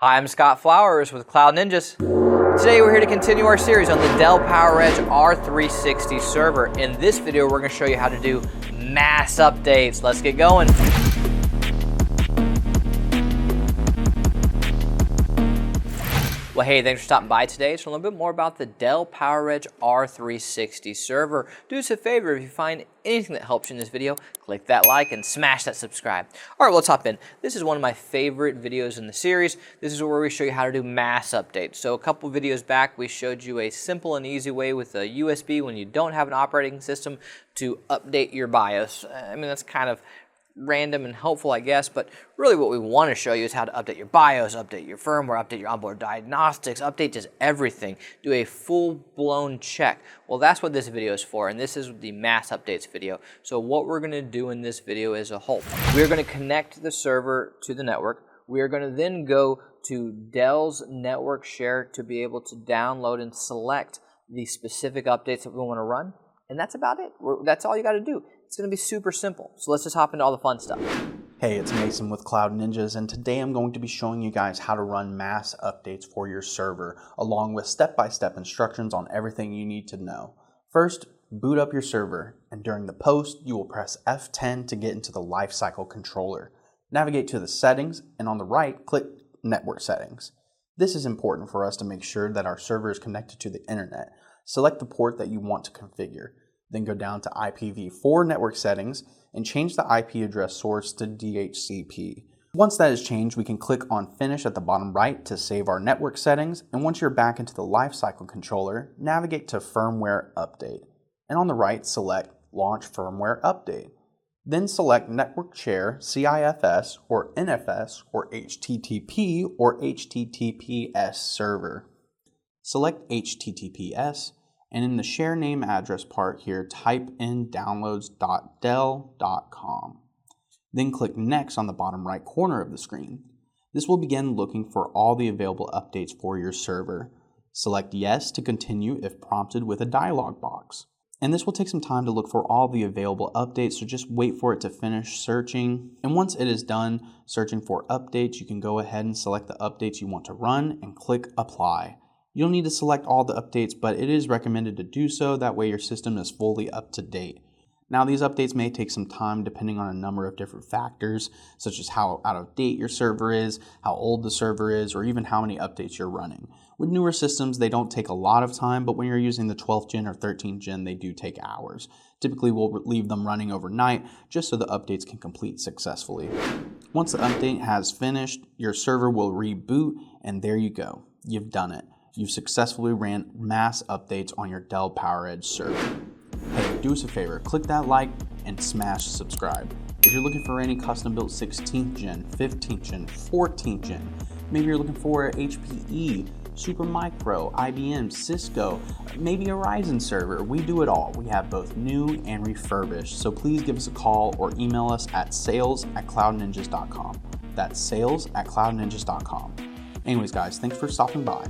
Hi, I'm Scott Flowers with Cloud Ninjas. Today we're here to continue our series on the Dell PowerEdge R360 server. In this video, we're going to show you how to do mass updates. Let's get going. Well, hey, thanks for stopping by today. So a little bit more about the Dell PowerEdge R360 server. Do us a favor, if you find anything that helps you in this video, click that like and smash that subscribe. All right, well, let's hop in. This is one of my favorite videos in the series. This is where we show you how to do mass updates. So a couple videos back, we showed you a simple and easy way with a USB when you don't have an operating system to update your BIOS. I mean, that's kind of random and helpful, I guess, but really what we want to show you is how to update your BIOS, update your firmware, update your onboard diagnostics, update just everything. Do a full-blown check. Well, that's what this video is for, and this is the mass updates video. So what we're going to do in this video as a whole, we're going to connect the server to the network. We are going to then go to Dell's network share to be able to download and select the specific updates that we want to run, and that's about it. That's all you got to do. It's going to be super simple. So let's just hop into all the fun stuff. Hey, it's Mason with Cloud Ninjas, and today I'm going to be showing you guys how to run mass updates for your server, along with step-by-step instructions on everything you need to know. First, boot up your server, and during the post, you will press F10 to get into the Lifecycle controller. Navigate to the settings, and on the right, click Network Settings. This is important for us to make sure that our server is connected to the internet. Select the port that you want to configure. Then go down to IPv4 network settings and change the IP address source to DHCP. Once that is changed, we can click on Finish at the bottom right to save our network settings. And once you're back into the Lifecycle controller, navigate to Firmware Update. And on the right, select Launch Firmware Update. Then select Network Share, CIFS, or NFS, or HTTP, or HTTPS server. Select HTTPS. And in the share name address part here, type in downloads.dell.com. Then click Next on the bottom right corner of the screen. This will begin looking for all the available updates for your server. Select Yes to continue if prompted with a dialog box. And this will take some time to look for all the available updates, so just wait for it to finish searching. And once it is done searching for updates, you can go ahead and select the updates you want to run and click Apply. You don't need to select all the updates, but it is recommended to do so. That way your system is fully up to date. Now, these updates may take some time depending on a number of different factors, such as how out of date your server is, how old the server is, or even how many updates you're running. With newer systems, they don't take a lot of time, but when you're using the 12th gen or 13th gen, they do take hours. Typically, we'll leave them running overnight just so the updates can complete successfully. Once the update has finished, your server will reboot, and there you go. You've done it. You've successfully ran mass updates on your Dell PowerEdge server. Hey, do us a favor, click that like and smash subscribe. If you're looking for any custom built 16th gen, 15th gen, 14th gen, maybe you're looking for HPE, Supermicro, IBM, Cisco, maybe a Ryzen server, we do it all. We have both new and refurbished, so please give us a call or email us at sales@cloudninjas.com. That's sales@cloudninjas.com. Anyways guys, thanks for stopping by.